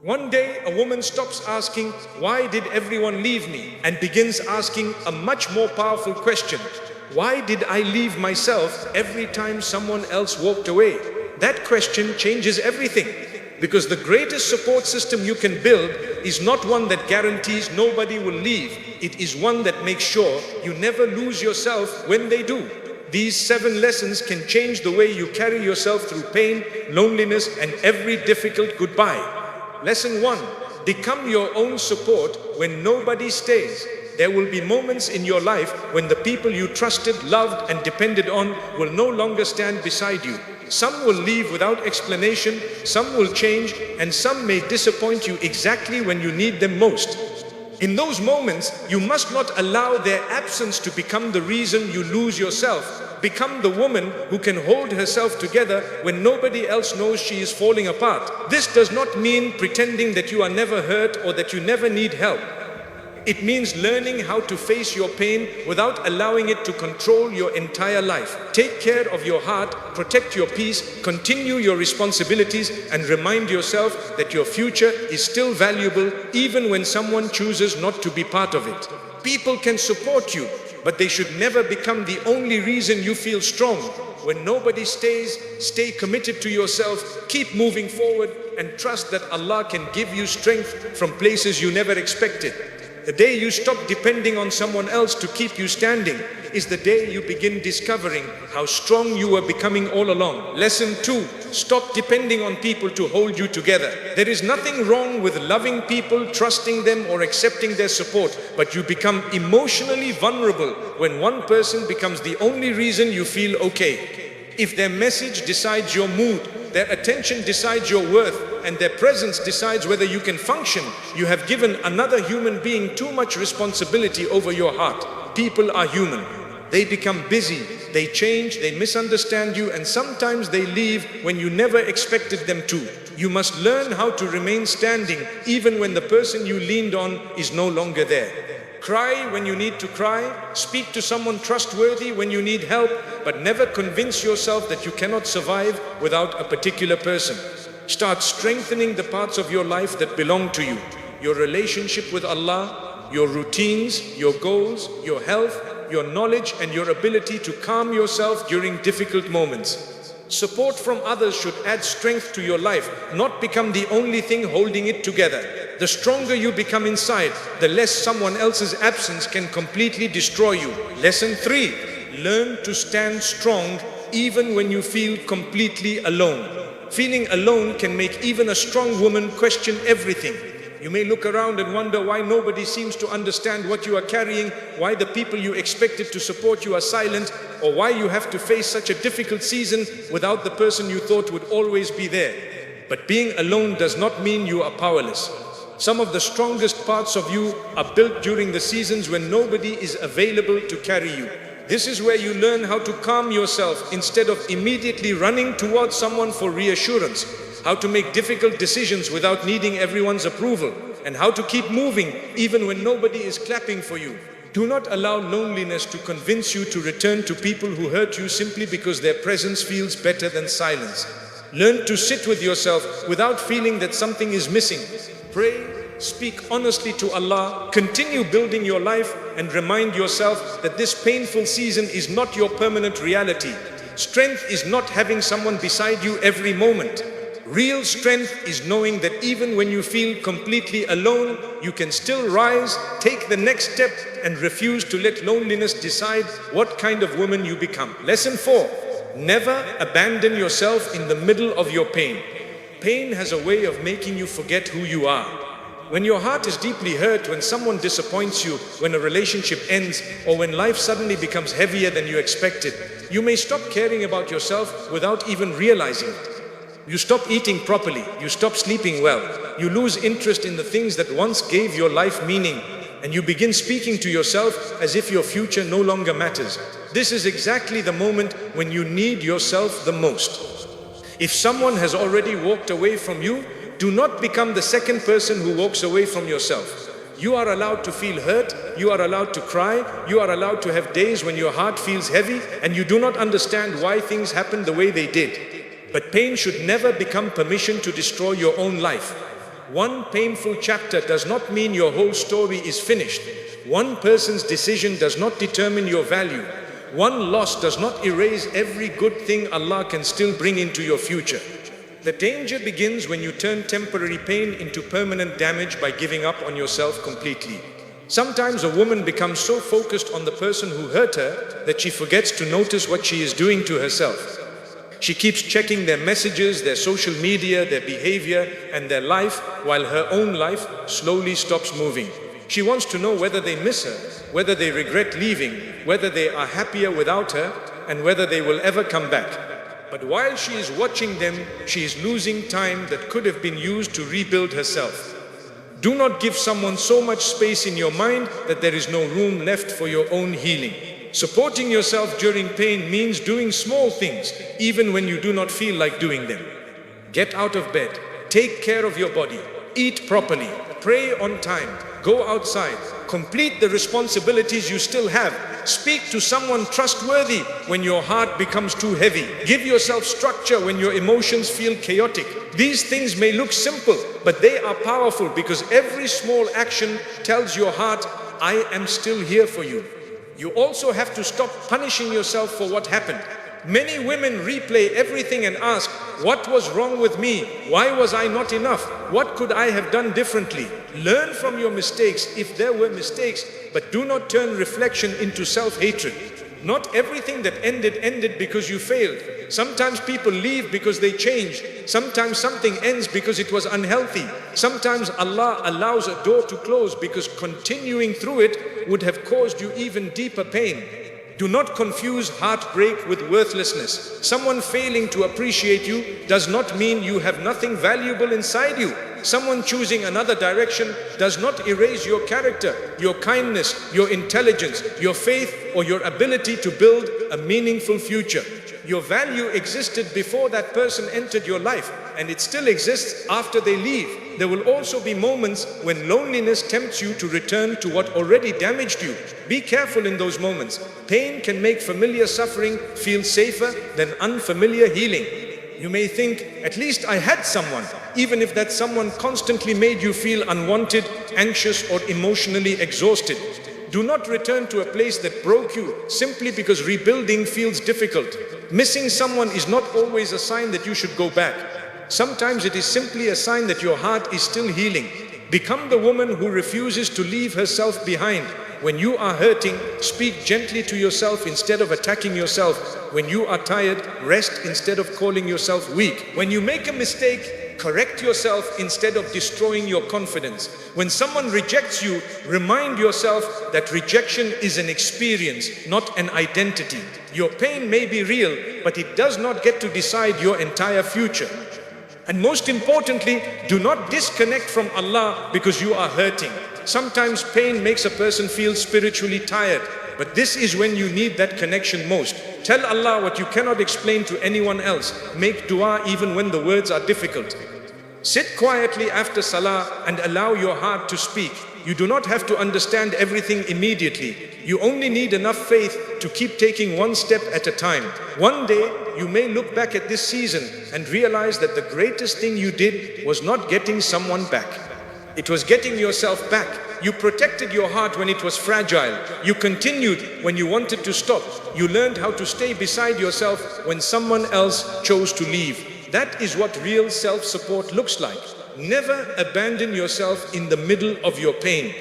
One day, a woman stops asking, "Why did everyone leave me?" and begins asking a much more powerful question. Why did I leave myself every time someone else walked away? That question changes everything. Because the greatest support system you can build is not one that guarantees nobody will leave. It is one that makes sure you never lose yourself when they do. These 7 lessons can change the way you carry yourself through pain, loneliness, and every difficult goodbye. Lesson 1. Become your own support when nobody stays. There will be moments in your life when the people you trusted, loved, and depended on will no longer stand beside you. Some will leave without explanation, some will change, and some may disappoint you exactly when you need them most. In those moments, you must not allow their absence to become the reason you lose yourself. Become the woman who can hold herself together when nobody else knows she is falling apart. This does not mean pretending that you are never hurt or that you never need help. It means learning how to face your pain without allowing it to control your entire life. Take care of your heart, protect your peace, continue your responsibilities, and remind yourself that your future is still valuable even when someone chooses not to be part of it. People can support you, but they should never become the only reason you feel strong. When nobody stays, stay committed to yourself, keep moving forward, and trust that Allah can give you strength from places you never expected. The day you stop depending on someone else to keep you standing is the day you begin discovering how strong you were becoming all along. Lesson 2. Stop depending on people to hold you together. There is nothing wrong with loving people, trusting them, or accepting their support, but you become emotionally vulnerable when one person becomes the only reason you feel okay. If their message decides your mood, their attention decides your worth, and their presence decides whether you can function, you have given another human being too much responsibility over your heart. People are human. They become busy, they change, they misunderstand you, and sometimes they leave when you never expected them to. You must learn how to remain standing even when the person you leaned on is no longer there. Cry when you need to cry, speak to someone trustworthy when you need help, but never convince yourself that you cannot survive without a particular person. Start strengthening the parts of your life that belong to you. Your relationship with Allah, your routines, your goals, your health, your knowledge, and your ability to calm yourself during difficult moments. Support from others should add strength to your life, not become the only thing holding it together. The stronger you become inside, the less someone else's absence can completely destroy you. Lesson 3. Learn to stand strong even when you feel completely alone. Feeling alone can make even a strong woman question everything. You may look around and wonder why nobody seems to understand what you are carrying, why the people you expected to support you are silent, or why you have to face such a difficult season without the person you thought would always be there. But being alone does not mean you are powerless. Some of the strongest parts of you are built during the seasons when nobody is available to carry you. This is where you learn how to calm yourself instead of immediately running towards someone for reassurance, how to make difficult decisions without needing everyone's approval, and how to keep moving even when nobody is clapping for you. Do not allow loneliness to convince you to return to people who hurt you simply because their presence feels better than silence. Learn to sit with yourself without feeling that something is missing. Pray, speak honestly to Allah, continue building your life, and remind yourself that this painful season is not your permanent reality. Strength is not having someone beside you every moment. Real strength is knowing that even when you feel completely alone, you can still rise, take the next step, and refuse to let loneliness decide what kind of woman you become. Lesson 4. Never abandon yourself in the middle of your pain. Pain has a way of making you forget who you are. When your heart is deeply hurt, when someone disappoints you, when a relationship ends, or when life suddenly becomes heavier than you expected, you may stop caring about yourself without even realizing it. You stop eating properly, you stop sleeping well, you lose interest in the things that once gave your life meaning, and you begin speaking to yourself as if your future no longer matters. This is exactly the moment when you need yourself the most. If someone has already walked away from you, do not become the second person who walks away from yourself. You are allowed to feel hurt, you are allowed to cry, you are allowed to have days when your heart feels heavy and you do not understand why things happened the way they did. But pain should never become permission to destroy your own life. One painful chapter does not mean your whole story is finished. One person's decision does not determine your value. One loss does not erase every good thing Allah can still bring into your future. The danger begins when you turn temporary pain into permanent damage by giving up on yourself completely. Sometimes a woman becomes so focused on the person who hurt her that she forgets to notice what she is doing to herself. She keeps checking their messages, their social media, their behavior, and their life, while her own life slowly stops moving. She wants to know whether they miss her, whether they regret leaving, whether they are happier without her, and whether they will ever come back. But while she is watching them, she is losing time that could have been used to rebuild herself. Do not give someone so much space in your mind that there is no room left for your own healing. Supporting yourself during pain means doing small things, even when you do not feel like doing them. Get out of bed, take care of your body, eat properly, pray on time, go outside, complete the responsibilities you still have. Speak to someone trustworthy when your heart becomes too heavy. Give yourself structure when your emotions feel chaotic. These things may look simple, but they are powerful because every small action tells your heart, I am still here for you. You also have to stop punishing yourself for what happened. Many women replay everything and ask, what was wrong with me? Why was I not enough? What could I have done differently? Learn from your mistakes if there were mistakes, but do not turn reflection into self-hatred. Not everything that ended because you failed. Sometimes people leave because they changed. Sometimes something ends because it was unhealthy. Sometimes Allah allows a door to close because continuing through it would have caused you even deeper pain. Do not confuse heartbreak with worthlessness. Someone failing to appreciate you does not mean you have nothing valuable inside you. Someone choosing another direction does not erase your character, your kindness, your intelligence, your faith, or your ability to build a meaningful future. Your value existed before that person entered your life, and it still exists after they leave. There will also be moments when loneliness tempts you to return to what already damaged you. Be careful in those moments. Pain can make familiar suffering feel safer than unfamiliar healing. You may think, at least I had someone, even if that someone constantly made you feel unwanted, anxious, or emotionally exhausted. Do not return to a place that broke you simply because rebuilding feels difficult. Missing someone is not always a sign that you should go back. Sometimes it is simply a sign that your heart is still healing. Become the woman who refuses to leave herself behind. When you are hurting, speak gently to yourself instead of attacking yourself. When you are tired, rest instead of calling yourself weak. When you make a mistake, correct yourself instead of destroying your confidence. When someone rejects you, remind yourself that rejection is an experience, not an identity. Your pain may be real, but it does not get to decide your entire future. And most importantly, do not disconnect from Allah because you are hurting. Sometimes pain makes a person feel spiritually tired, but this is when you need that connection most. Tell Allah what you cannot explain to anyone else. Make dua even when the words are difficult. Sit quietly after salah and allow your heart to speak. You do not have to understand everything immediately. You only need enough faith to keep taking one step at a time. One day, you may look back at this season and realize that the greatest thing you did was not getting someone back. It was getting yourself back. You protected your heart when it was fragile. You continued when you wanted to stop. You learned how to stay beside yourself when someone else chose to leave. That is what real self-support looks like. Never abandon yourself in the middle of your pain.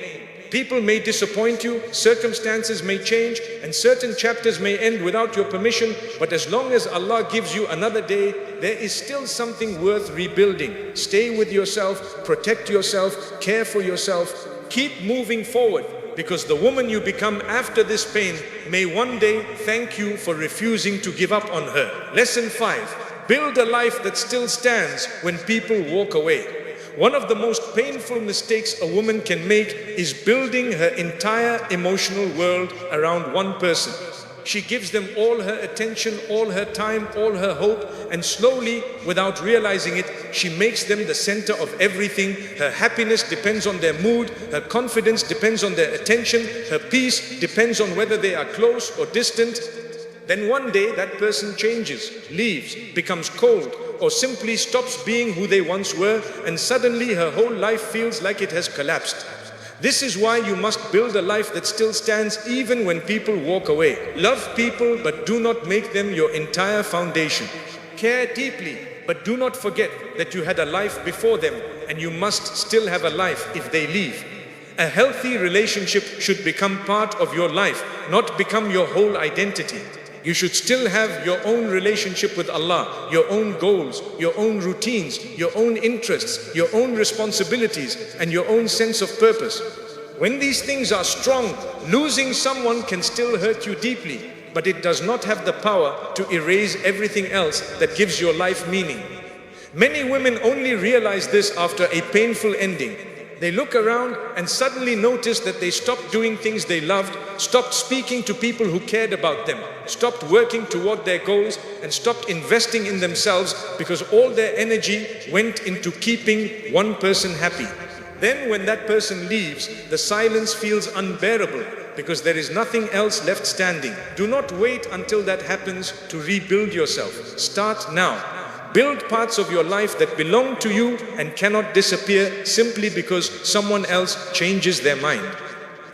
People may disappoint you, circumstances may change, and certain chapters may end without your permission, but as long as Allah gives you another day, there is still something worth rebuilding. Stay with yourself, protect yourself, care for yourself. Keep moving forward, because the woman you become after this pain may one day thank you for refusing to give up on her. Lesson 5. Build a life that still stands when people walk away. One of the most painful mistakes a woman can make is building her entire emotional world around one person. She gives them all her attention, all her time, all her hope, and slowly, without realizing it, she makes them the center of everything. Her happiness depends on their mood, her confidence depends on their attention, her peace depends on whether they are close or distant. Then one day that person changes, leaves, becomes cold, or simply stops being who they once were, and suddenly her whole life feels like it has collapsed. This is why you must build a life that still stands even when people walk away. Love people, but do not make them your entire foundation. Care deeply, but do not forget that you had a life before them, and you must still have a life if they leave. A healthy relationship should become part of your life, not become your whole identity. You should still have your own relationship with Allah, your own goals, your own routines, your own interests, your own responsibilities, and your own sense of purpose. When these things are strong, losing someone can still hurt you deeply, but it does not have the power to erase everything else that gives your life meaning. Many women only realize this after a painful ending. They look around and suddenly notice that they stopped doing things they loved, stopped speaking to people who cared about them, stopped working toward their goals, and stopped investing in themselves because all their energy went into keeping one person happy. Then when that person leaves, the silence feels unbearable because there is nothing else left standing. Do not wait until that happens to rebuild yourself. Start now. Build parts of your life that belong to you and cannot disappear simply because someone else changes their mind.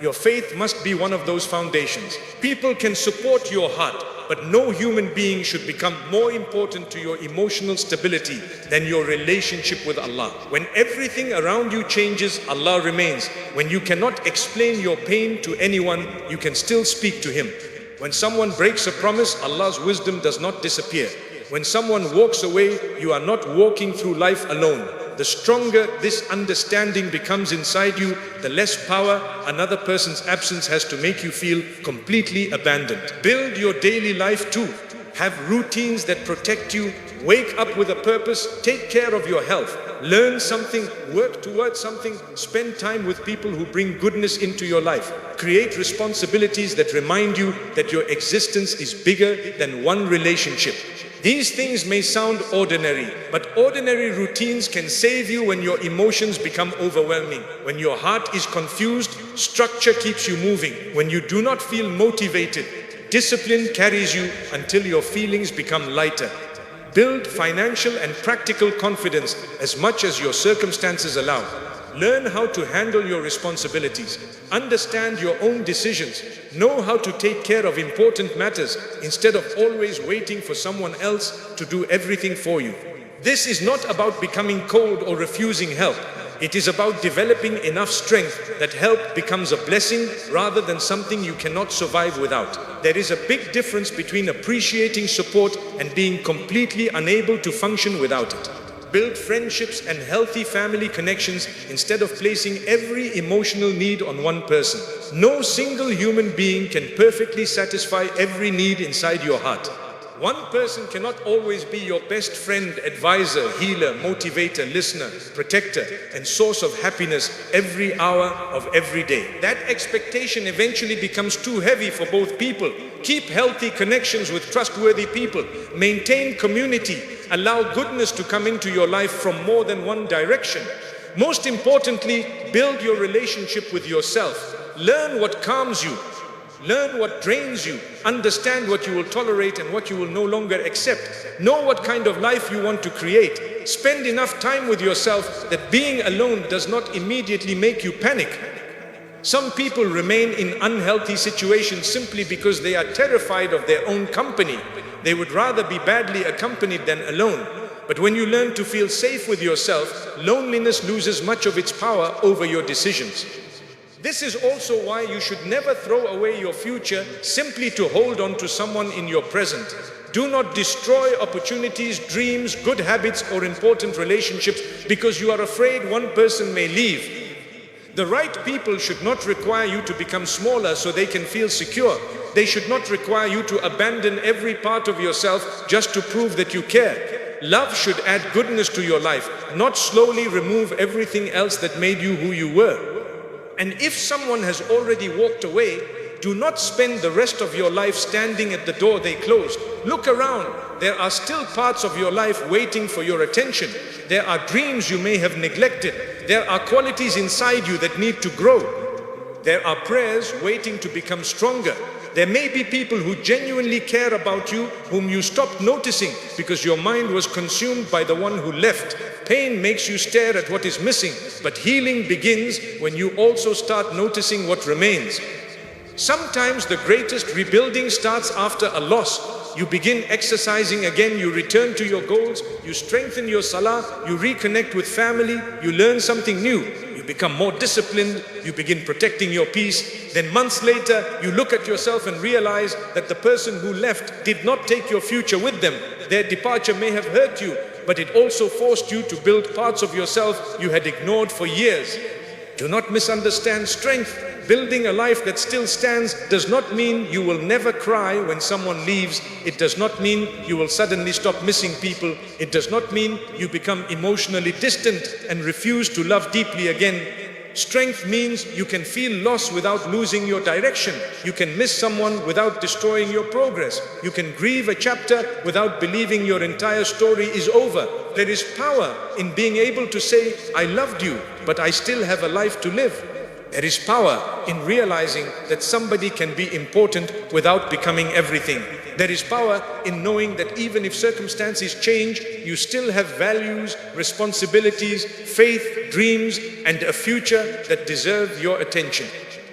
Your faith must be one of those foundations. People can support your heart, but no human being should become more important to your emotional stability than your relationship with Allah. When everything around you changes, Allah remains. When you cannot explain your pain to anyone, you can still speak to Him. When someone breaks a promise, Allah's wisdom does not disappear. When someone walks away, you are not walking through life alone. The stronger this understanding becomes inside you, the less power another person's absence has to make you feel completely abandoned. Build your daily life too. Have routines that protect you. Wake up with a purpose. Take care of your health. Learn something. Work towards something. Spend time with people who bring goodness into your life. Create responsibilities that remind you that your existence is bigger than one relationship. These things may sound ordinary, but ordinary routines can save you when your emotions become overwhelming. When your heart is confused, structure keeps you moving. When you do not feel motivated, discipline carries you until your feelings become lighter. Build financial and practical confidence as much as your circumstances allow. Learn how to handle your responsibilities. Understand your own decisions. Know how to take care of important matters instead of always waiting for someone else to do everything for you. This is not about becoming cold or refusing help. It is about developing enough strength that help becomes a blessing rather than something you cannot survive without. There is a big difference between appreciating support and being completely unable to function without it. Build friendships and healthy family connections instead of placing every emotional need on one person. No single human being can perfectly satisfy every need inside your heart. One person cannot always be your best friend, advisor, healer, motivator, listener, protector, and source of happiness every hour of every day. That expectation eventually becomes too heavy for both people. Keep healthy connections with trustworthy people. Maintain community. Allow goodness to come into your life from more than one direction. Most importantly, build your relationship with yourself. Learn what calms you. Learn what drains you. Understand what you will tolerate and what you will no longer accept. Know what kind of life you want to create. Spend enough time with yourself that being alone does not immediately make you panic. Some people remain in unhealthy situations simply because they are terrified of their own company. They would rather be badly accompanied than alone. But when you learn to feel safe with yourself, loneliness loses much of its power over your decisions. This is also why you should never throw away your future simply to hold on to someone in your present. Do not destroy opportunities, dreams, good habits, or important relationships because you are afraid one person may leave. The right people should not require you to become smaller so they can feel secure. They should not require you to abandon every part of yourself just to prove that you care. Love should add goodness to your life, not slowly remove everything else that made you who you were. And if someone has already walked away, do not spend the rest of your life standing at the door they closed. Look around. There are still parts of your life waiting for your attention. There are dreams you may have neglected. There are qualities inside you that need to grow. There are prayers waiting to become stronger. There may be people who genuinely care about you, whom you stopped noticing because your mind was consumed by the one who left. Pain makes you stare at what is missing, but healing begins when you also start noticing what remains. Sometimes the greatest rebuilding starts after a loss. You begin exercising again, you return to your goals, you strengthen your salah, you reconnect with family, you learn something new, you become more disciplined, you begin protecting your peace. Then months later, you look at yourself and realize that the person who left did not take your future with them. Their departure may have hurt you, but it also forced you to build parts of yourself you had ignored for years. Do not misunderstand strength. Building a life that still stands does not mean you will never cry when someone leaves. It does not mean you will suddenly stop missing people. It does not mean you become emotionally distant and refuse to love deeply again. Strength means you can feel loss without losing your direction. You can miss someone without destroying your progress. You can grieve a chapter without believing your entire story is over. There is power in being able to say, I loved you, but I still have a life to live. There is power in realizing that somebody can be important without becoming everything. There is power in knowing that even if circumstances change, you still have values, responsibilities, faith, dreams, and a future that deserve your attention.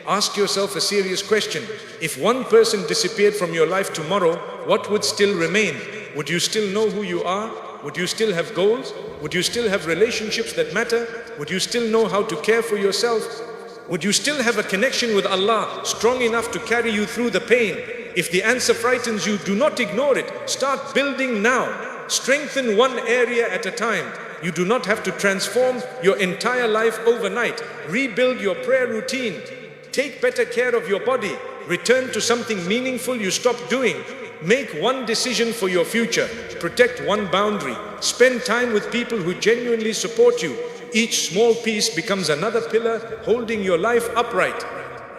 Ask yourself a serious question. If one person disappeared from your life tomorrow, what would still remain? Would you still know who you are? Would you still have goals? Would you still have relationships that matter? Would you still know how to care for yourself? Would you still have a connection with Allah strong enough to carry you through the pain? If the answer frightens you, do not ignore it. Start building now. Strengthen one area at a time. You do not have to transform your entire life overnight. Rebuild your prayer routine. Take better care of your body. Return to something meaningful you stopped doing. Make one decision for your future. Protect one boundary. Spend time with people who genuinely support you. Each small piece becomes another pillar holding your life upright.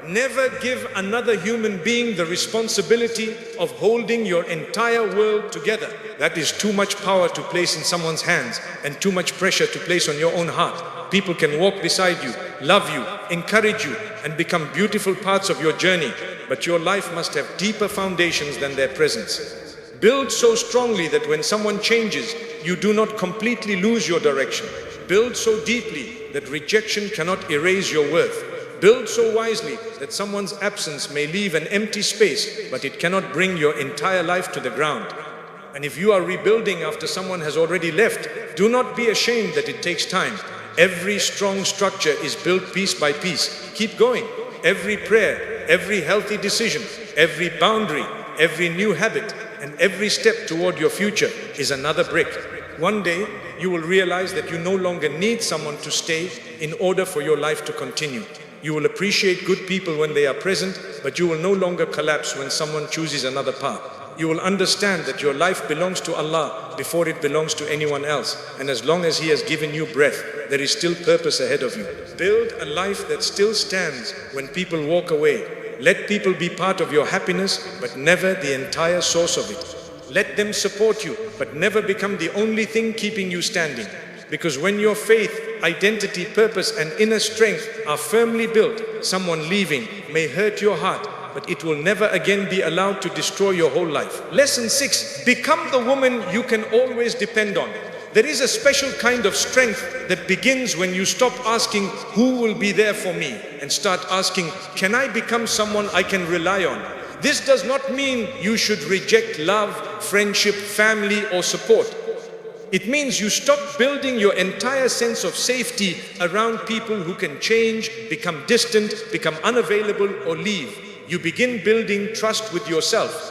Never give another human being the responsibility of holding your entire world together. That is too much power to place in someone's hands and too much pressure to place on your own heart. People can walk beside you, love you, encourage you, and become beautiful parts of your journey, but your life must have deeper foundations than their presence. Build so strongly that when someone changes, you do not completely lose your direction. Build so deeply that rejection cannot erase your worth. Build so wisely that someone's absence may leave an empty space, but it cannot bring your entire life to the ground. And if you are rebuilding after someone has already left, do not be ashamed that it takes time. Every strong structure is built piece by piece. Keep going. Every prayer, every healthy decision, every boundary, every new habit, and every step toward your future is another brick. One day, you will realize that you no longer need someone to stay in order for your life to continue. You will appreciate good people when they are present, but you will no longer collapse when someone chooses another path. You will understand that your life belongs to Allah before it belongs to anyone else. And as long as He has given you breath, there is still purpose ahead of you. Build a life that still stands when people walk away. Let people be part of your happiness, but never the entire source of it. Let them support you, but never become the only thing keeping you standing. Because when your faith, identity, purpose, and inner strength are firmly built, someone leaving may hurt your heart, but it will never again be allowed to destroy your whole life. Lesson 6. Become the woman you can always depend on. There is a special kind of strength that begins when you stop asking, who will be there for me? And start asking, can I become someone I can rely on? This does not mean you should reject love, friendship, family, or support. It means you stop building your entire sense of safety around people who can change, become distant, become unavailable, or leave. You begin building trust with yourself.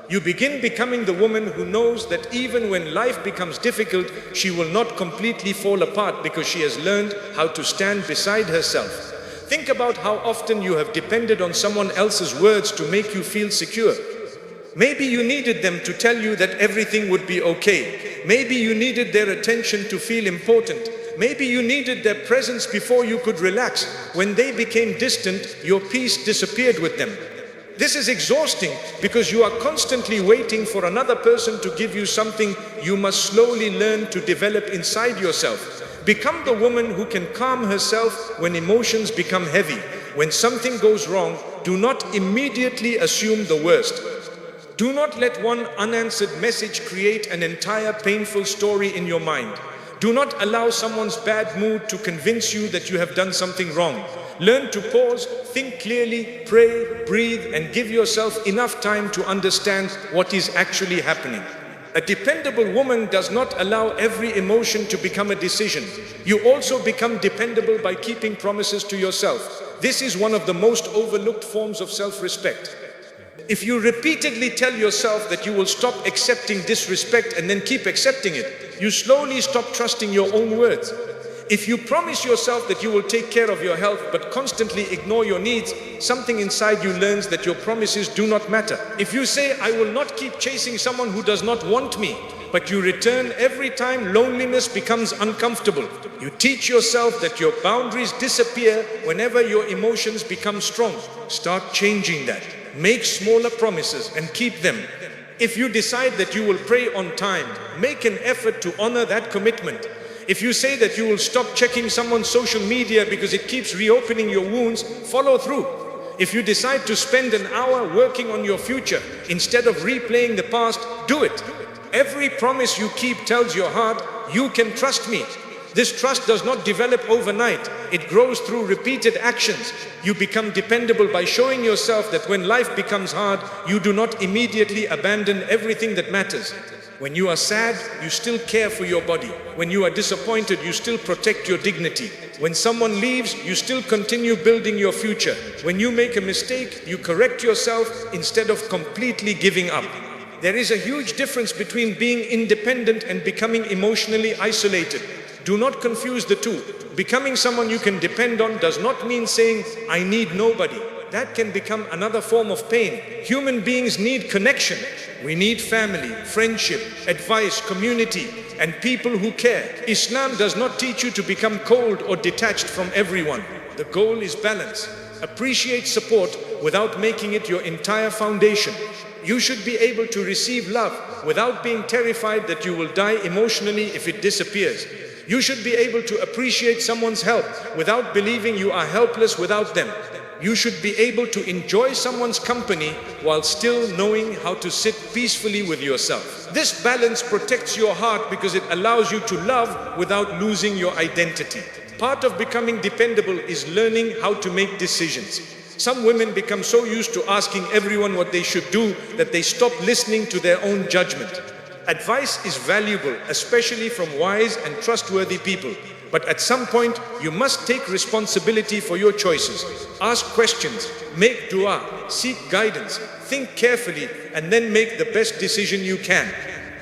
You begin becoming the woman who knows that even when life becomes difficult, she will not completely fall apart because she has learned how to stand beside herself. Think about how often you have depended on someone else's words to make you feel secure. Maybe you needed them to tell you that everything would be okay. Maybe you needed their attention to feel important. Maybe you needed their presence before you could relax. When they became distant, your peace disappeared with them. This is exhausting because you are constantly waiting for another person to give you something you must slowly learn to develop inside yourself. Become the woman who can calm herself when emotions become heavy. When something goes wrong, do not immediately assume the worst. Do not let one unanswered message create an entire painful story in your mind. Do not allow someone's bad mood to convince you that you have done something wrong. Learn to pause, think clearly, pray, breathe, and give yourself enough time to understand what is actually happening. A dependable woman does not allow every emotion to become a decision. You also become dependable by keeping promises to yourself. This is one of the most overlooked forms of self-respect. If you repeatedly tell yourself that you will stop accepting disrespect and then keep accepting it, you slowly stop trusting your own words. If you promise yourself that you will take care of your health but constantly ignore your needs, something inside you learns that your promises do not matter. If you say, I will not keep chasing someone who does not want me, but you return every time loneliness becomes uncomfortable, you teach yourself that your boundaries disappear whenever your emotions become strong. Start changing that. Make smaller promises and keep them. If you decide that you will pray on time, make an effort to honor that commitment. If you say that you will stop checking someone's social media because it keeps reopening your wounds, follow through. If you decide to spend an hour working on your future instead of replaying the past, do it. Every promise you keep tells your heart, you can trust me. This trust does not develop overnight. It grows through repeated actions. You become dependable by showing yourself that when life becomes hard, you do not immediately abandon everything that matters. When you are sad, you still care for your body. When you are disappointed, you still protect your dignity. When someone leaves, you still continue building your future. When you make a mistake, you correct yourself instead of completely giving up. There is a huge difference between being independent and becoming emotionally isolated. Do not confuse the two. Becoming someone you can depend on does not mean saying, I need nobody. That can become another form of pain. Human beings need connection. We need family, friendship, advice, community, and people who care. Islam does not teach you to become cold or detached from everyone. The goal is balance. Appreciate support without making it your entire foundation. You should be able to receive love without being terrified that you will die emotionally if it disappears. You should be able to appreciate someone's help without believing you are helpless without them. You should be able to enjoy someone's company while still knowing how to sit peacefully with yourself. This balance protects your heart because it allows you to love without losing your identity. Part of becoming dependable is learning how to make decisions. Some women become so used to asking everyone what they should do that they stop listening to their own judgment. Advice is valuable, especially from wise and trustworthy people. But at some point, you must take responsibility for your choices. Ask questions, make dua, seek guidance, think carefully, and then make the best decision you can.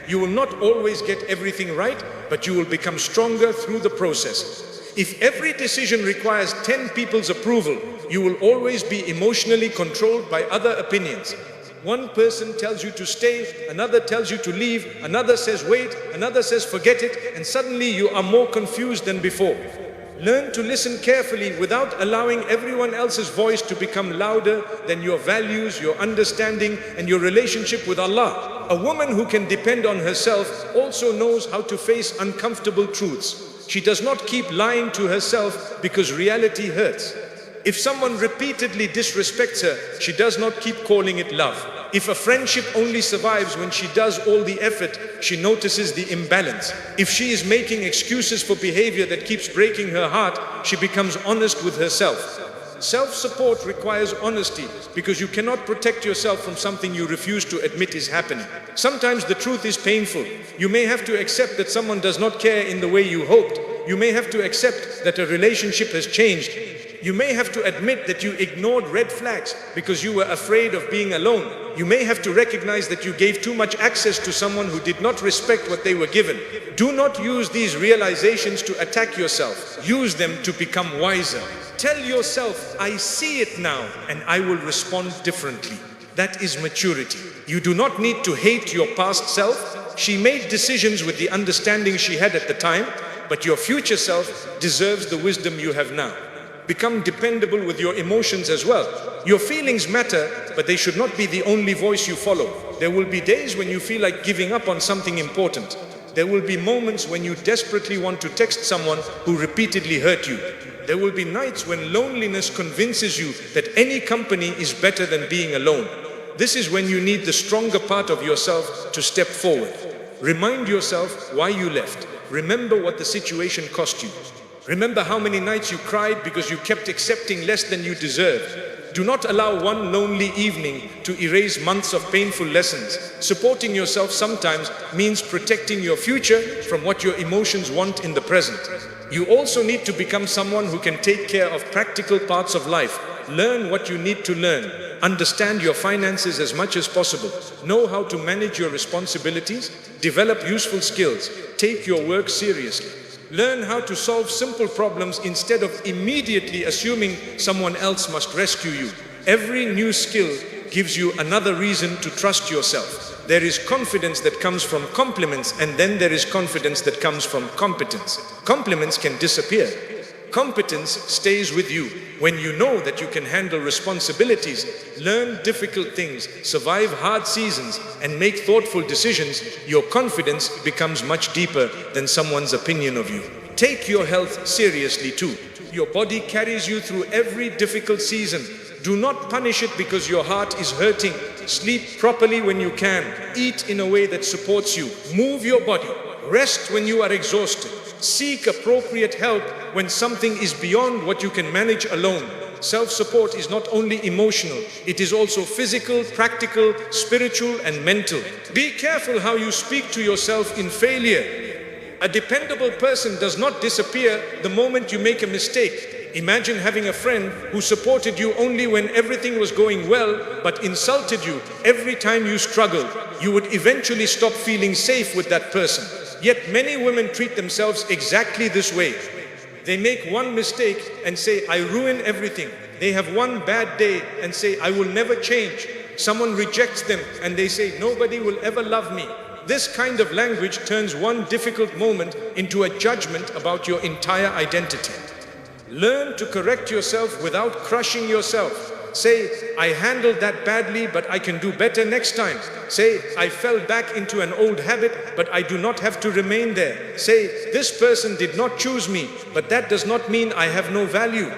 You will not always get everything right, but you will become stronger through the process. If every decision requires 10 people's approval, you will always be emotionally controlled by other opinions. One person tells you to stay, another tells you to leave, another says wait, another says forget it, and suddenly you are more confused than before. Learn to listen carefully without allowing everyone else's voice to become louder than your values, your understanding, and your relationship with Allah. A woman who can depend on herself also knows how to face uncomfortable truths. She does not keep lying to herself because reality hurts. If someone repeatedly disrespects her, she does not keep calling it love. If a friendship only survives when she does all the effort, she notices the imbalance. If she is making excuses for behavior that keeps breaking her heart, she becomes honest with herself. Self-support requires honesty because you cannot protect yourself from something you refuse to admit is happening. Sometimes the truth is painful. You may have to accept that someone does not care in the way you hoped. You may have to accept that a relationship has changed. You may have to admit that you ignored red flags because you were afraid of being alone. You may have to recognize that you gave too much access to someone who did not respect what they were given. Do not use these realizations to attack yourself. Use them to become wiser. Tell yourself, I see it now and I will respond differently. That is maturity. You do not need to hate your past self. She made decisions with the understanding she had at the time, but your future self deserves the wisdom you have now. Become dependable with your emotions as well. Your feelings matter, but they should not be the only voice you follow. There will be days when you feel like giving up on something important. There will be moments when you desperately want to text someone who repeatedly hurt you. There will be nights when loneliness convinces you that any company is better than being alone. This is when you need the stronger part of yourself to step forward. Remind yourself why you left. Remember what the situation cost you. Remember how many nights you cried because you kept accepting less than you deserved. Do not allow one lonely evening to erase months of painful lessons. Supporting yourself sometimes means protecting your future from what your emotions want in the present. You also need to become someone who can take care of practical parts of life. Learn what you need to learn. Understand your finances as much as possible. Know how to manage your responsibilities. Develop useful skills. Take your work seriously. Learn how to solve simple problems instead of immediately assuming someone else must rescue you. Every new skill gives you another reason to trust yourself. There is confidence that comes from compliments, and then there is confidence that comes from competence. Compliments can disappear. Competence stays with you. When you know that you can handle responsibilities, learn difficult things, survive hard seasons, and make thoughtful decisions, your confidence becomes much deeper than someone's opinion of you. Take your health seriously too. Your body carries you through every difficult season. Do not punish it because your heart is hurting. Sleep properly when you can. Eat in a way that supports you. Move your body. Rest when you are exhausted. Seek appropriate help when something is beyond what you can manage alone. Self-support is not only emotional, it is also physical, practical, spiritual, and mental. Be careful how you speak to yourself in failure. A dependable person does not disappear the moment you make a mistake. Imagine having a friend who supported you only when everything was going well, but insulted you every time you struggled. You would eventually stop feeling safe with that person. Yet many women treat themselves exactly this way. They make one mistake and say, I ruin everything. They have one bad day and say, I will never change. Someone rejects them and they say, nobody will ever love me. This kind of language turns one difficult moment into a judgment about your entire identity. Learn to correct yourself without crushing yourself. Say, I handled that badly, but I can do better next time. Say, I fell back into an old habit, but I do not have to remain there. Say, this person did not choose me, but that does not mean I have no value.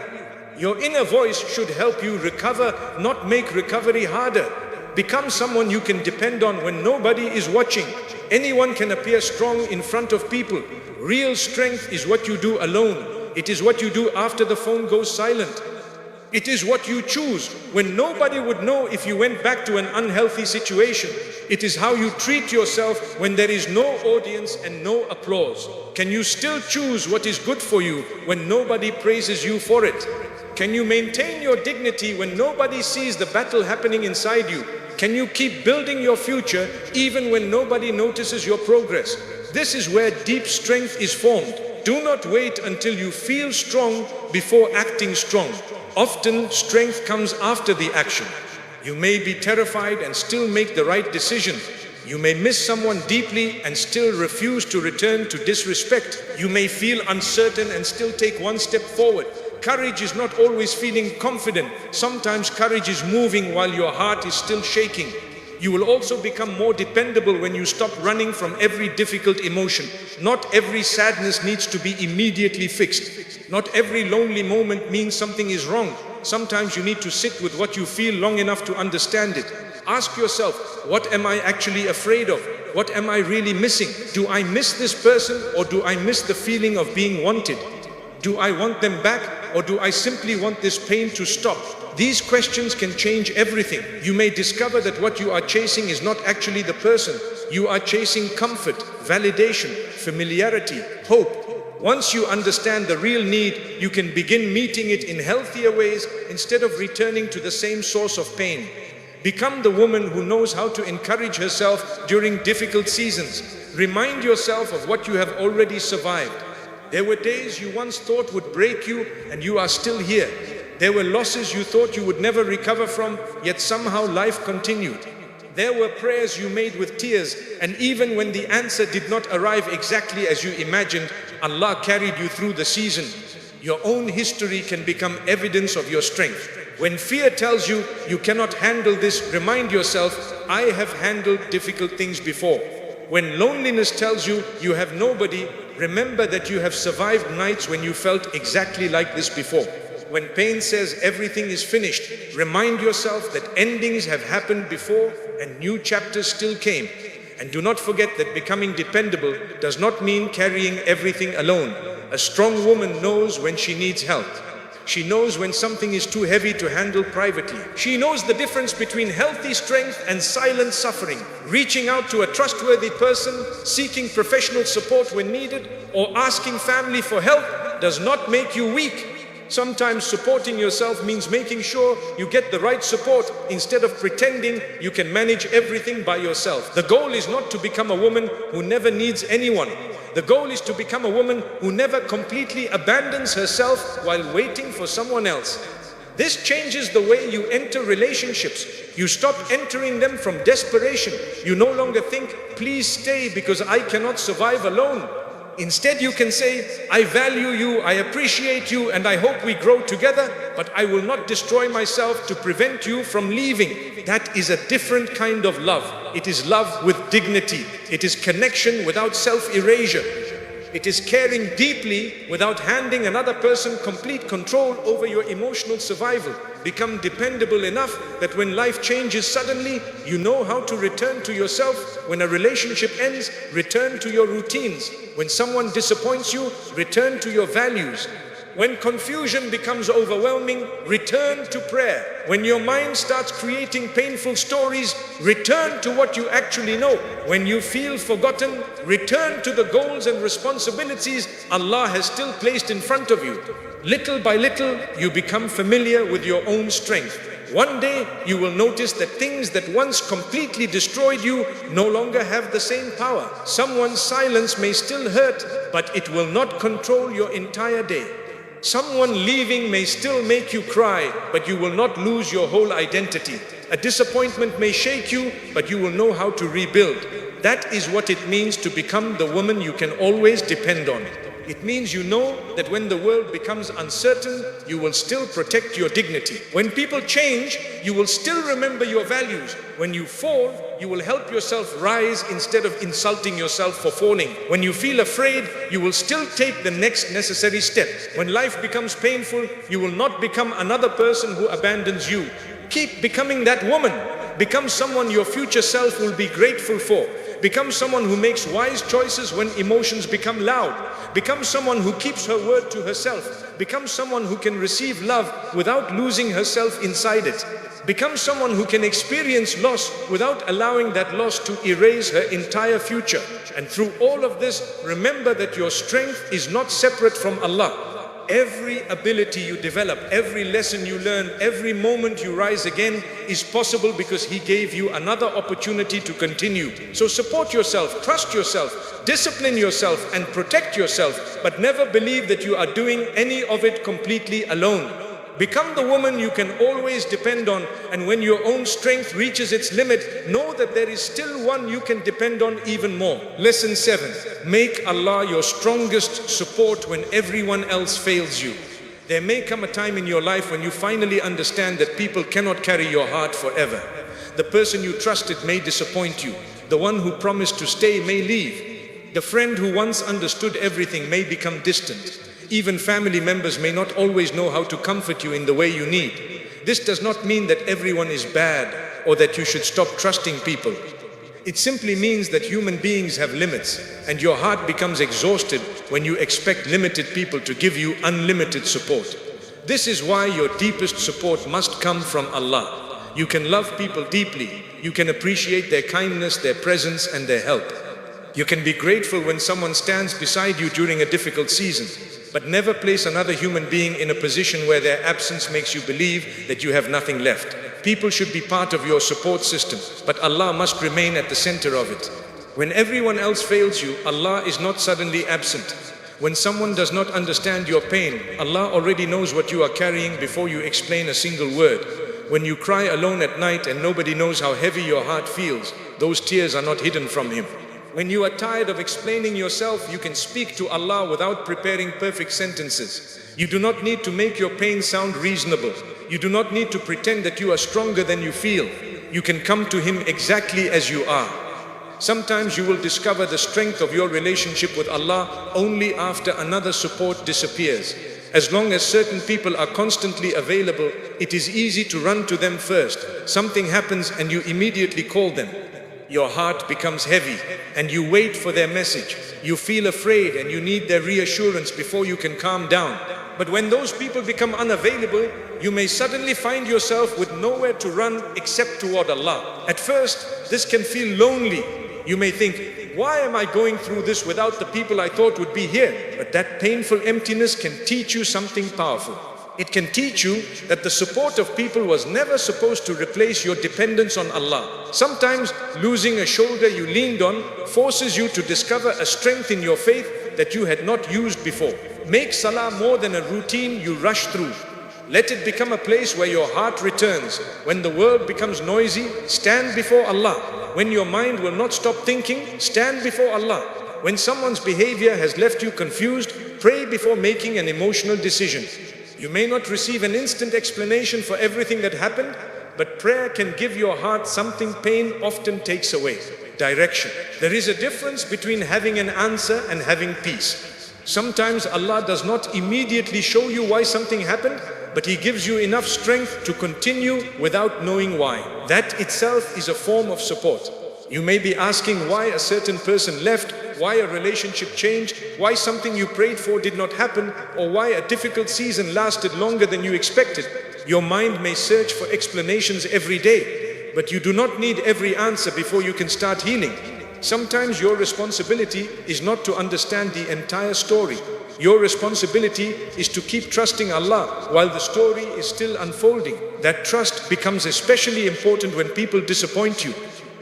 Your inner voice should help you recover, not make recovery harder. Become someone you can depend on when nobody is watching. Anyone can appear strong in front of people. Real strength is what you do alone. It is what you do after the phone goes silent. It is what you choose when nobody would know if you went back to an unhealthy situation. It is how you treat yourself when there is no audience and no applause. Can you still choose what is good for you when nobody praises you for it? Can you maintain your dignity when nobody sees the battle happening inside you? Can you keep building your future even when nobody notices your progress? This is where deep strength is formed. Do not wait until you feel strong before acting strong. Often, strength comes after the action. You may be terrified and still make the right decision. You may miss someone deeply and still refuse to return to disrespect. You may feel uncertain and still take one step forward. Courage is not always feeling confident. Sometimes courage is moving while your heart is still shaking. You will also become more dependable when you stop running from every difficult emotion. Not every sadness needs to be immediately fixed. Not every lonely moment means something is wrong. Sometimes you need to sit with what you feel long enough to understand it. Ask yourself, what am I actually afraid of? What am I really missing? Do I miss this person, or do I miss the feeling of being wanted? Do I want them back, or do I simply want this pain to stop? These questions can change everything. You may discover that what you are chasing is not actually the person. You are chasing comfort, validation, familiarity, hope. Once you understand the real need, you can begin meeting it in healthier ways instead of returning to the same source of pain. Become the woman who knows how to encourage herself during difficult seasons. Remind yourself of what you have already survived. There were days you once thought would break you, and you are still here. There were losses you thought you would never recover from, yet somehow life continued. There were prayers you made with tears, and even when the answer did not arrive exactly as you imagined, Allah carried you through the season. Your own history can become evidence of your strength. When fear tells you you cannot handle this, remind yourself, I have handled difficult things before. When loneliness tells you you have nobody, remember that you have survived nights when you felt exactly like this before. When pain says everything is finished, remind yourself that endings have happened before and new chapters still came. And do not forget that becoming dependable does not mean carrying everything alone. A strong woman knows when she needs help. She knows when something is too heavy to handle privately. She knows the difference between healthy strength and silent suffering. Reaching out to a trustworthy person, seeking professional support when needed, or asking family for help does not make you weak. Sometimes supporting yourself means making sure you get the right support instead of pretending you can manage everything by yourself. The goal is not to become a woman who never needs anyone. The goal is to become a woman who never completely abandons herself while waiting for someone else. This changes the way you enter relationships. You stop entering them from desperation. You no longer think, please stay because I cannot survive alone. Instead, you can say, I value you, I appreciate you, and I hope we grow together, but I will not destroy myself to prevent you from leaving. That is a different kind of love. It is love with dignity. It is connection without self-erasure. It is caring deeply without handing another person complete control over your emotional survival. Become dependable enough that when life changes suddenly, you know how to return to yourself. When a relationship ends, return to your routines. When someone disappoints you, return to your values. When confusion becomes overwhelming, return to prayer. When your mind starts creating painful stories, return to what you actually know. When you feel forgotten, return to the goals and responsibilities Allah has still placed in front of you. Little by little, you become familiar with your own strength. One day, you will notice that things that once completely destroyed you no longer have the same power. Someone's silence may still hurt, but it will not control your entire day. Someone leaving may still make you cry, but you will not lose your whole identity. A disappointment may shake you, but you will know how to rebuild. That is what it means to become the woman you can always depend on. It means you know that when the world becomes uncertain, you will still protect your dignity. When people change, you will still remember your values. When you fall, you will help yourself rise instead of insulting yourself for falling. When you feel afraid, you will still take the next necessary step. When life becomes painful, you will not become another person who abandons you. Keep becoming that woman. Become someone your future self will be grateful for. Become someone who makes wise choices when emotions become loud. Become someone who keeps her word to herself. Become someone who can receive love without losing herself inside it. Become someone who can experience loss without allowing that loss to erase her entire future. And through all of this, remember that your strength is not separate from Allah. Every ability you develop, every lesson you learn, every moment you rise again is possible because He gave you another opportunity to continue. So support yourself, trust yourself, discipline yourself and protect yourself, but never believe that you are doing any of it completely alone. Become the woman you can always depend on, and when your own strength reaches its limit, know that there is still one you can depend on even more. Lesson 7. Make Allah your strongest support when everyone else fails you. There may come a time in your life when you finally understand that people cannot carry your heart forever. The person you trusted may disappoint you. The one who promised to stay may leave. The friend who once understood everything may become distant. Even family members may not always know how to comfort you in the way you need. This does not mean that everyone is bad or that you should stop trusting people. It simply means that human beings have limits, and your heart becomes exhausted when you expect limited people to give you unlimited support. This is why your deepest support must come from Allah. You can love people deeply. You can appreciate their kindness, their presence, and their help. You can be grateful when someone stands beside you during a difficult season. But never place another human being in a position where their absence makes you believe that you have nothing left. People should be part of your support system, but Allah must remain at the center of it. When everyone else fails you, Allah is not suddenly absent. When someone does not understand your pain, Allah already knows what you are carrying before you explain a single word. When you cry alone at night and nobody knows how heavy your heart feels, those tears are not hidden from Him. When you are tired of explaining yourself, you can speak to Allah without preparing perfect sentences. You do not need to make your pain sound reasonable. You do not need to pretend that you are stronger than you feel. You can come to Him exactly as you are. Sometimes you will discover the strength of your relationship with Allah only after another support disappears. As long as certain people are constantly available, it is easy to run to them first. Something happens and you immediately call them. Your heart becomes heavy and you wait for their message. You feel afraid and you need their reassurance before you can calm down. But when those people become unavailable, you may suddenly find yourself with nowhere to run except toward Allah. At first, this can feel lonely. You may think, why am I going through this without the people I thought would be here? But that painful emptiness can teach you something powerful. It can teach you that the support of people was never supposed to replace your dependence on Allah. Sometimes losing a shoulder you leaned on forces you to discover a strength in your faith that you had not used before. Make salah more than a routine you rush through. Let it become a place where your heart returns. When the world becomes noisy, stand before Allah. When your mind will not stop thinking, stand before Allah. When someone's behavior has left you confused, pray before making an emotional decision. You may not receive an instant explanation for everything that happened, but prayer can give your heart something pain often takes away: direction. There is a difference between having an answer and having peace. Sometimes Allah does not immediately show you why something happened, but He gives you enough strength to continue without knowing why. That itself is a form of support. You may be asking why a certain person left, why a relationship changed, why something you prayed for did not happen, or why a difficult season lasted longer than you expected. Your mind may search for explanations every day, but you do not need every answer before you can start healing. Sometimes your responsibility is not to understand the entire story. Your responsibility is to keep trusting Allah while the story is still unfolding. That trust becomes especially important when people disappoint you.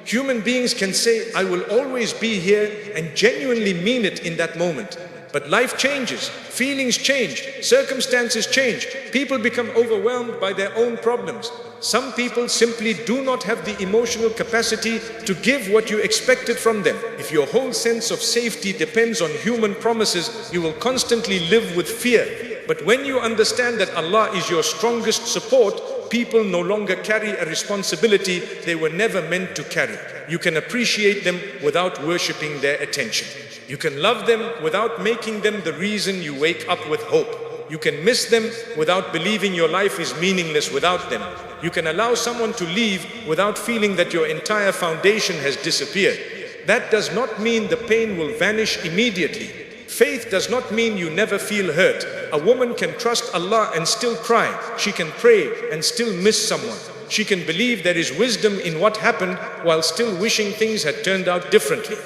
Human beings can say, I will always be here, and genuinely mean it in that moment. But life changes, feelings change, circumstances change, people become overwhelmed by their own problems. Some people simply do not have the emotional capacity to give what you expected from them. If your whole sense of safety depends on human promises, you will constantly live with fear. But when you understand that Allah is your strongest support, people no longer carry a responsibility they were never meant to carry. You can appreciate them without worshipping their attention. You can love them without making them the reason you wake up with hope. You can miss them without believing your life is meaningless without them. You can allow someone to leave without feeling that your entire foundation has disappeared. That does not mean the pain will vanish immediately. Faith does not mean you never feel hurt. A woman can trust Allah and still cry. She can pray and still miss someone. She can believe there is wisdom in what happened while still wishing things had turned out differently.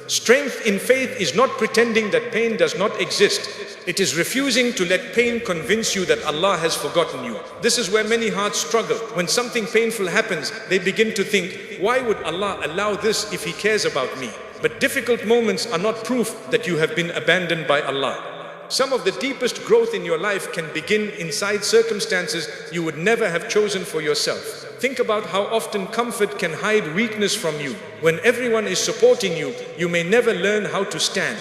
Strength in faith is not pretending that pain does not exist. It is refusing to let pain convince you that Allah has forgotten you. This is where many hearts struggle. When something painful happens, they begin to think, why would Allah allow this if He cares about me? But difficult moments are not proof that you have been abandoned by Allah. Some of the deepest growth in your life can begin inside circumstances you would never have chosen for yourself. Think about how often comfort can hide weakness from you. When everyone is supporting you, you may never learn how to stand.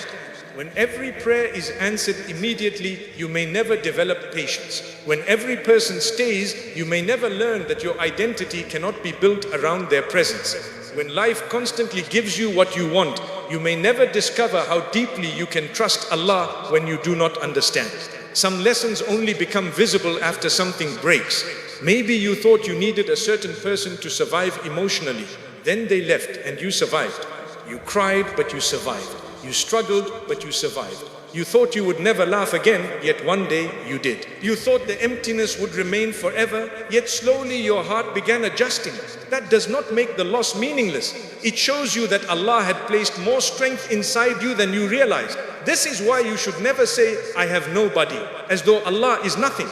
When every prayer is answered immediately, you may never develop patience. When every person stays, you may never learn that your identity cannot be built around their presence. When life constantly gives you what you want, you may never discover how deeply you can trust Allah when you do not understand. Some lessons only become visible after something breaks. Maybe you thought you needed a certain person to survive emotionally. Then they left and you survived. You cried, but you survived. You struggled, but you survived. You thought you would never laugh again, yet one day you did. You thought the emptiness would remain forever, yet slowly your heart began adjusting. That does not make the loss meaningless. It shows you that Allah had placed more strength inside you than you realized. This is why you should never say, I have nobody, as though Allah is nothing.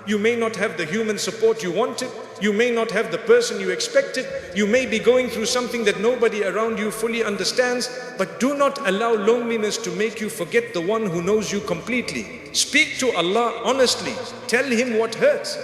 You may not have the human support you wanted. You may not have the person you expected. You may be going through something that nobody around you fully understands. But do not allow loneliness to make you forget the one who knows you completely. Speak to Allah honestly. Tell Him what hurts.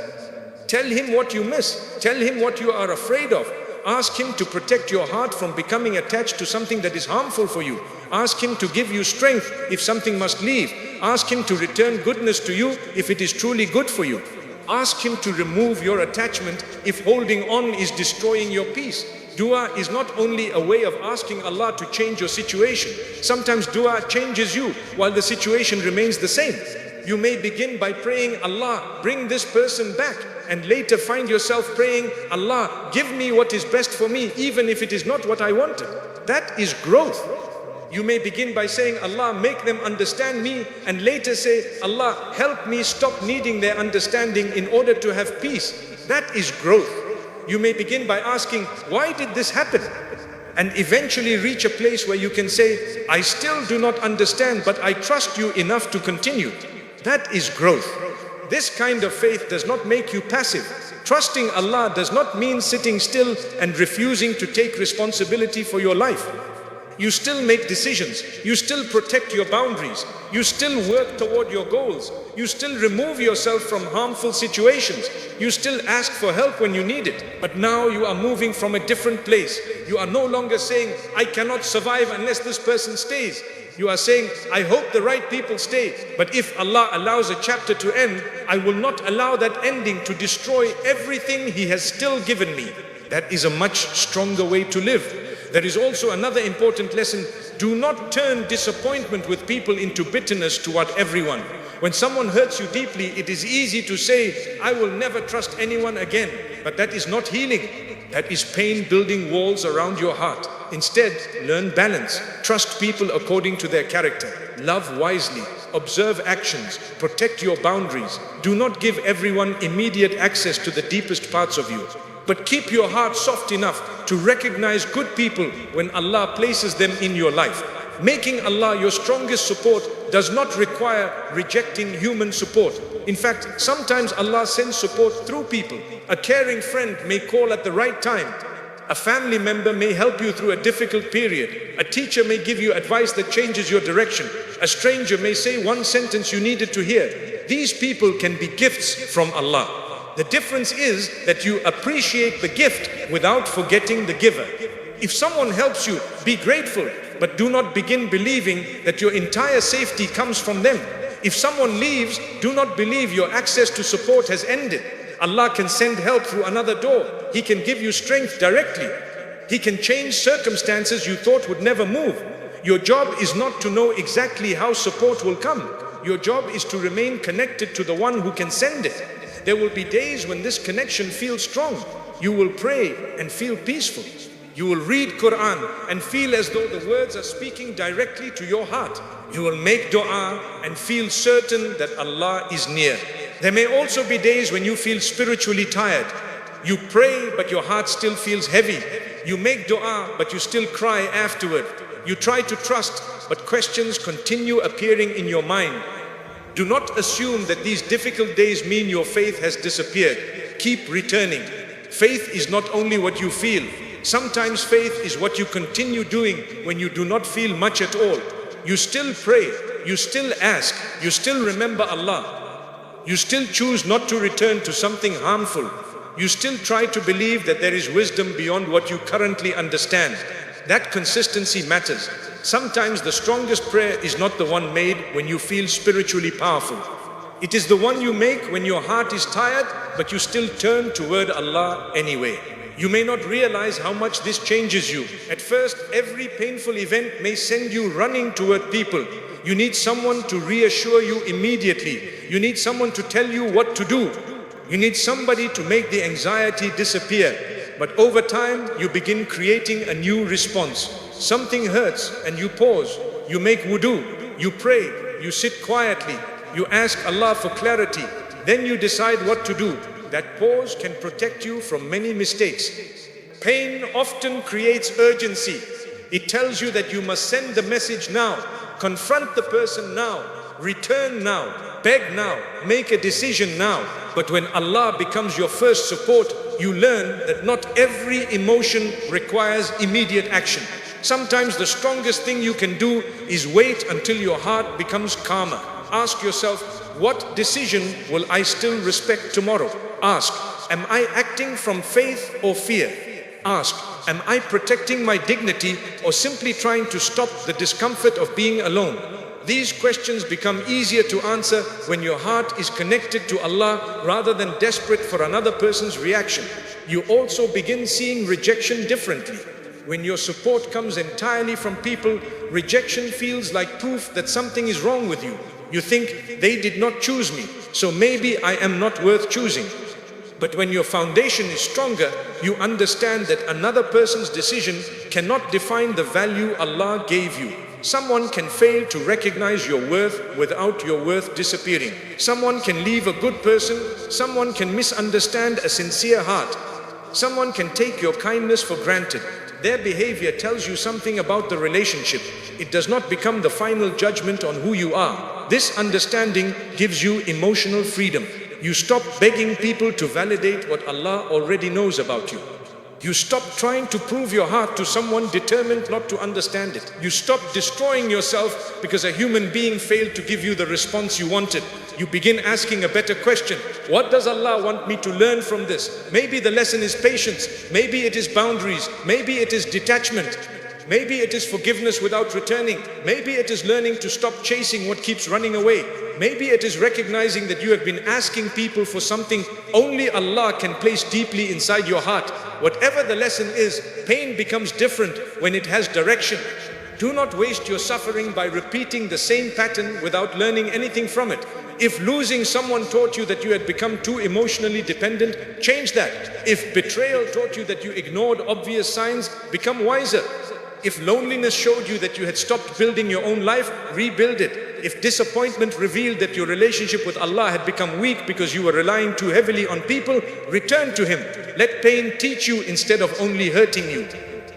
Tell Him what you miss. Tell Him what you are afraid of. Ask Him to protect your heart from becoming attached to something that is harmful for you. Ask Him to give you strength if something must leave. Ask Him to return goodness to you if it is truly good for you. Ask Him to remove your attachment if holding on is destroying your peace. Dua is not only a way of asking Allah to change your situation. Sometimes dua changes you while the situation remains the same. You may begin by praying, Allah, bring this person back, and later find yourself praying, Allah, give me what is best for me, even if it is not what I wanted. That is growth. You may begin by saying, Allah, make them understand me, and later say, Allah, help me stop needing their understanding in order to have peace. That is growth. You may begin by asking, why did this happen? And eventually reach a place where you can say, I still do not understand, but I trust you enough to continue. That is growth. This kind of faith does not make you passive. Trusting Allah does not mean sitting still and refusing to take responsibility for your life. You still make decisions. You still protect your boundaries. You still work toward your goals. You still remove yourself from harmful situations. You still ask for help when you need it. But now you are moving from a different place. You are no longer saying, I cannot survive unless this person stays. You are saying, I hope the right people stay. But if Allah allows a chapter to end, I will not allow that ending to destroy everything He has still given me. That is a much stronger way to live. There is also another important lesson. Do not turn disappointment with people into bitterness toward everyone. When someone hurts you deeply, it is easy to say, I will never trust anyone again. But that is not healing. That is pain building walls around your heart. Instead, learn balance. Trust people according to their character. Love wisely. Observe actions. Protect your boundaries. Do not give everyone immediate access to the deepest parts of you. But keep your heart soft enough to recognize good people when Allah places them in your life. Making Allah your strongest support does not require rejecting human support. In fact, sometimes Allah sends support through people. A caring friend may call at the right time. A family member may help you through a difficult period. A teacher may give you advice that changes your direction. A stranger may say one sentence you needed to hear. These people can be gifts from Allah. The difference is that you appreciate the gift without forgetting the giver. If someone helps you, be grateful, but do not begin believing that your entire safety comes from them. If someone leaves, do not believe your access to support has ended. Allah can send help through another door. He can give you strength directly. He can change circumstances you thought would never move. Your job is not to know exactly how support will come. Your job is to remain connected to the one who can send it. There will be days when this connection feels strong. You will pray and feel peaceful. You will read Quran and feel as though the words are speaking directly to your heart. You will make dua and feel certain that Allah is near. There may also be days when you feel spiritually tired. You pray, but your heart still feels heavy. You make dua, but you still cry afterward. You try to trust, but questions continue appearing in your mind. Do not assume that these difficult days mean your faith has disappeared. Keep returning. Faith is not only what you feel. Sometimes faith is what you continue doing when you do not feel much at all. You still pray, you still ask, you still remember Allah. You still choose not to return to something harmful. You still try to believe that there is wisdom beyond what you currently understand. That consistency matters. Sometimes the strongest prayer is not the one made when you feel spiritually powerful. It is the one you make when your heart is tired, but you still turn toward Allah anyway. You may not realize how much this changes you. At first, every painful event may send you running toward people. You need someone to reassure you immediately. You need someone to tell you what to do. You need somebody to make the anxiety disappear. But over time, you begin creating a new response. Something hurts and you pause. You make wudu. You pray. You sit quietly. You ask Allah for clarity. Then you decide what to do. That pause can protect you from many mistakes. Pain often creates urgency. It tells you that you must send the message now. Confront the person now. Return now. Beg now. Make a decision now. But when Allah becomes your first support, you learn that not every emotion requires immediate action. Sometimes the strongest thing you can do is wait until your heart becomes calmer. Ask yourself, what decision will I still respect tomorrow? Ask, am I acting from faith or fear? Ask, am I protecting my dignity or simply trying to stop the discomfort of being alone? These questions become easier to answer when your heart is connected to Allah rather than desperate for another person's reaction. You also begin seeing rejection differently. When your support comes entirely from people, rejection feels like proof that something is wrong with you. You think, they did not choose me, so maybe I am not worth choosing. But when your foundation is stronger, you understand that another person's decision cannot define the value Allah gave you. Someone can fail to recognize your worth without your worth disappearing. Someone can leave a good person. Someone can misunderstand a sincere heart. Someone can take your kindness for granted. Their behavior tells you something about the relationship. It does not become the final judgment on who you are. This understanding gives you emotional freedom. You stop begging people to validate what Allah already knows about you. You stop trying to prove your heart to someone determined not to understand it. You stop destroying yourself because a human being failed to give you the response you wanted. You begin asking a better question. What does Allah want me to learn from this? Maybe the lesson is patience. Maybe it is boundaries. Maybe it is detachment. Maybe it is forgiveness without returning. Maybe it is learning to stop chasing what keeps running away. Maybe it is recognizing that you have been asking people for something only Allah can place deeply inside your heart. Whatever the lesson is, pain becomes different when it has direction. Do not waste your suffering by repeating the same pattern without learning anything from it. If losing someone taught you that you had become too emotionally dependent, change that. If betrayal taught you that you ignored obvious signs, become wiser. If loneliness showed you that you had stopped building your own life, rebuild it. If disappointment revealed that your relationship with Allah had become weak because you were relying too heavily on people, return to Him. Let pain teach you instead of only hurting you.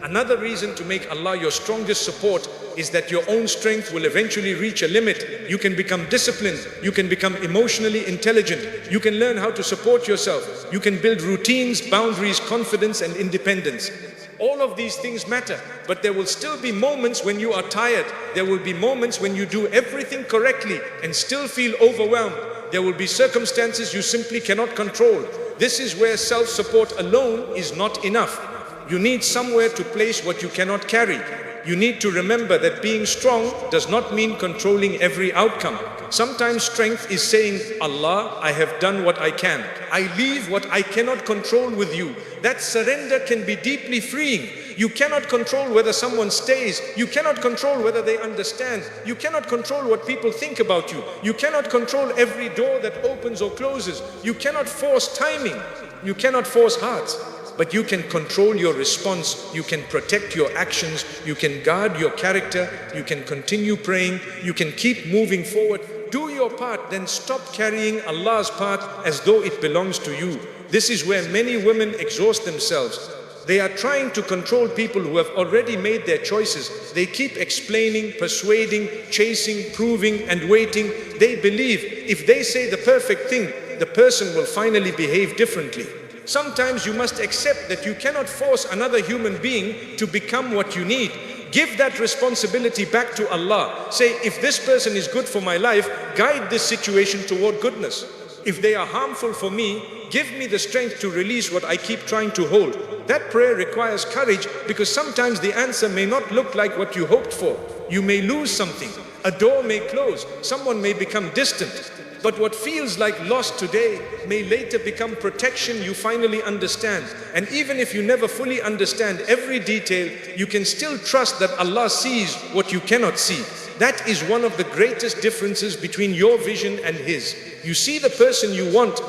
Another reason to make Allah your strongest support is that your own strength will eventually reach a limit. You can become disciplined. You can become emotionally intelligent. You can learn how to support yourself. You can build routines, boundaries, confidence, and independence. All of these things matter, but there will still be moments when you are tired. There will be moments when you do everything correctly and still feel overwhelmed. There will be circumstances you simply cannot control. This is where self-support alone is not enough. You need somewhere to place what you cannot carry. You need to remember that being strong does not mean controlling every outcome. Sometimes strength is saying, Allah, I have done what I can. I leave what I cannot control with you. That surrender can be deeply freeing. You cannot control whether someone stays. You cannot control whether they understand. You cannot control what people think about you. You cannot control every door that opens or closes. You cannot force timing. You cannot force hearts. But you can control your response. You can protect your actions. You can guard your character. You can continue praying. You can keep moving forward. Do your part, then stop carrying Allah's part as though it belongs to you. This is where many women exhaust themselves. They are trying to control people who have already made their choices. They keep explaining, persuading, chasing, proving, and waiting. They believe if they say the perfect thing, the person will finally behave differently. Sometimes you must accept that you cannot force another human being to become what you need. Give that responsibility back to Allah. Say, if this person is good for my life, guide this situation toward goodness. If they are harmful for me, give me the strength to release what I keep trying to hold. That prayer requires courage because sometimes the answer may not look like what you hoped for. You may lose something. A door may close. Someone may become distant. But what feels like loss today may later become protection you finally understand. And even if you never fully understand every detail, you can still trust that Allah sees what you cannot see. That is one of the greatest differences between your vision and His. You see the person you want.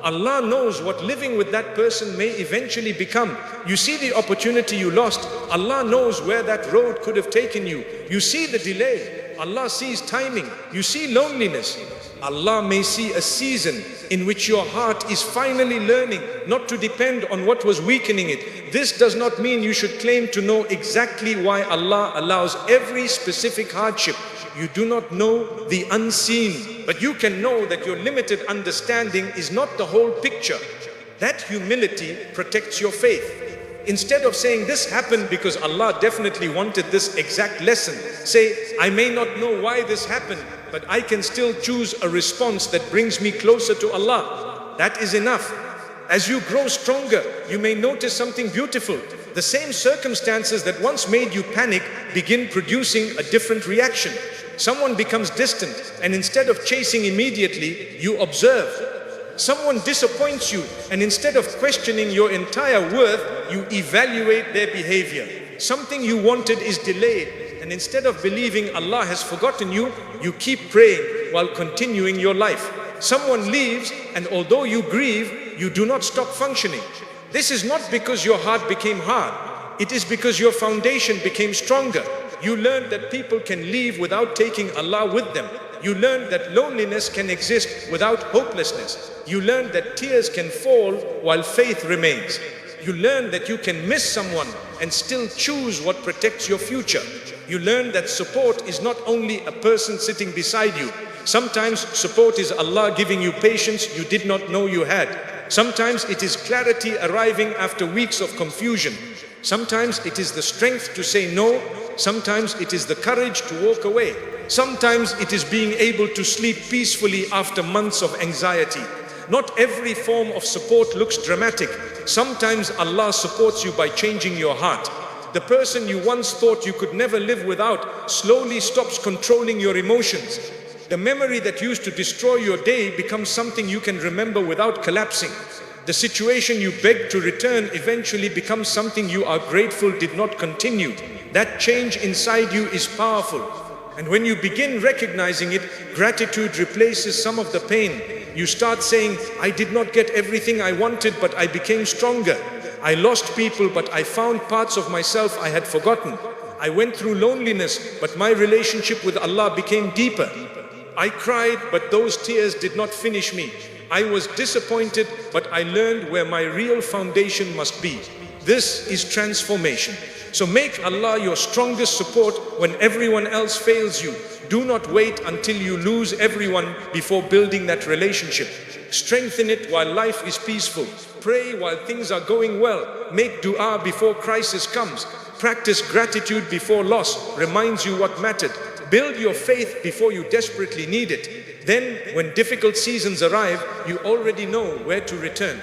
Allah knows what living with that person may eventually become. You see the opportunity you lost. Allah knows where that road could have taken you. You see the delay. Allah sees timing. You see loneliness. Allah may see a season in which your heart is finally learning not to depend on what was weakening it. This does not mean you should claim to know exactly why Allah allows every specific hardship. You do not know the unseen, but you can know that your limited understanding is not the whole picture. That humility protects your faith. Instead of saying this happened because Allah definitely wanted this exact lesson, say, I may not know why this happened, but I can still choose a response that brings me closer to Allah. That is enough. As you grow stronger, you may notice something beautiful. The same circumstances that once made you panic begin producing a different reaction. Someone becomes distant, and instead of chasing immediately, you observe. Someone disappoints you, and instead of questioning your entire worth, you evaluate their behavior. Something you wanted is delayed, and instead of believing Allah has forgotten you, you keep praying while continuing your life. Someone leaves, and although you grieve, you do not stop functioning. This is not because your heart became hard. It is because your foundation became stronger. You learned that people can leave without taking Allah with them. You learned that loneliness can exist without hopelessness. You learned that tears can fall while faith remains. You learned that you can miss someone and still choose what protects your future. You learned that support is not only a person sitting beside you. Sometimes support is Allah giving you patience you did not know you had. Sometimes it is clarity arriving after weeks of confusion. Sometimes it is the strength to say no. Sometimes it is the courage to walk away. Sometimes it is being able to sleep peacefully after months of anxiety. Not every form of support looks dramatic. Sometimes Allah supports you by changing your heart. The person you once thought you could never live without slowly stops controlling your emotions. The memory that used to destroy your day becomes something you can remember without collapsing. The situation you begged to return eventually becomes something you are grateful did not continue. That change inside you is powerful. And when you begin recognizing it, gratitude replaces some of the pain. You start saying, I did not get everything I wanted, but I became stronger. I lost people, but I found parts of myself I had forgotten. I went through loneliness, but my relationship with Allah became deeper. I cried, but those tears did not finish me. I was disappointed, but I learned where my real foundation must be. This is transformation. So make Allah your strongest support when everyone else fails you. Do not wait until you lose everyone before building that relationship. Strengthen it while life is peaceful. Pray while things are going well. Make dua before crisis comes. Practice gratitude before loss reminds you what mattered. Build your faith before you desperately need it. Then, when difficult seasons arrive, you already know where to return.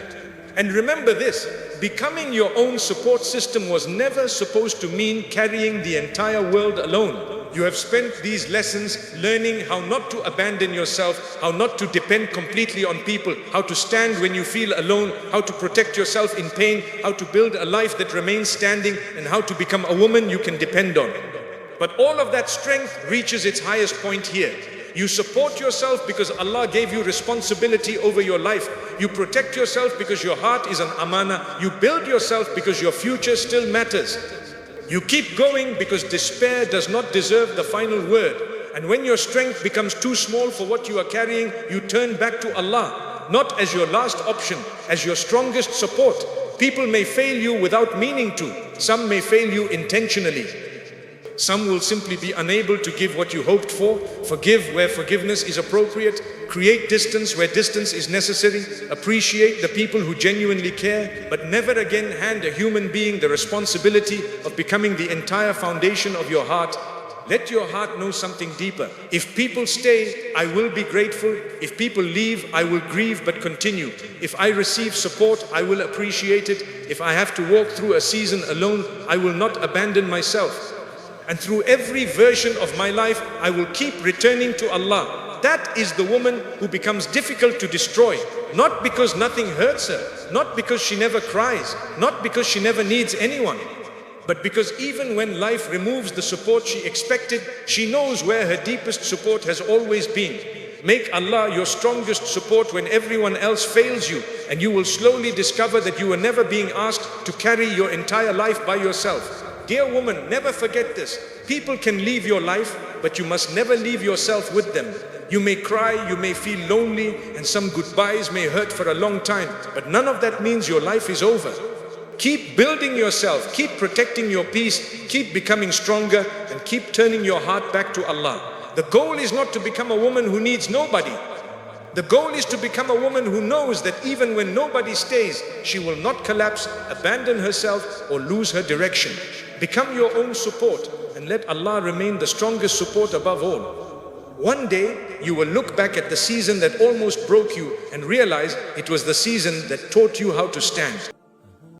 And remember this, becoming your own support system was never supposed to mean carrying the entire world alone. You have spent these lessons learning how not to abandon yourself, how not to depend completely on people, how to stand when you feel alone, how to protect yourself in pain, how to build a life that remains standing, and how to become a woman you can depend on. But all of that strength reaches its highest point here. You support yourself because Allah gave you responsibility over your life. You protect yourself because your heart is an amana. You build yourself because your future still matters. You keep going because despair does not deserve the final word. And when your strength becomes too small for what you are carrying, you turn back to Allah, not as your last option, as your strongest support. People may fail you without meaning to. Some may fail you intentionally. Some will simply be unable to give what you hoped for. Forgive where forgiveness is appropriate. Create distance where distance is necessary. Appreciate the people who genuinely care, but never again hand a human being the responsibility of becoming the entire foundation of your heart. Let your heart know something deeper. If people stay, I will be grateful. If people leave, I will grieve but continue. If I receive support, I will appreciate it. If I have to walk through a season alone, I will not abandon myself. And through every version of my life, I will keep returning to Allah. That is the woman who becomes difficult to destroy. Not because nothing hurts her, not because she never cries, not because she never needs anyone, but because even when life removes the support she expected, she knows where her deepest support has always been. Make Allah your strongest support when everyone else fails you, and you will slowly discover that you were never being asked to carry your entire life by yourself. Dear woman, never forget this. People can leave your life, but you must never leave yourself with them. You may cry, you may feel lonely, and some goodbyes may hurt for a long time, but none of that means your life is over. Keep building yourself, keep protecting your peace, keep becoming stronger, and keep turning your heart back to Allah. The goal is not to become a woman who needs nobody. The goal is to become a woman who knows that even when nobody stays, she will not collapse, abandon herself, or lose her direction. Become your own support and let Allah remain the strongest support above all. One day, you will look back at the season that almost broke you and realize it was the season that taught you how to stand.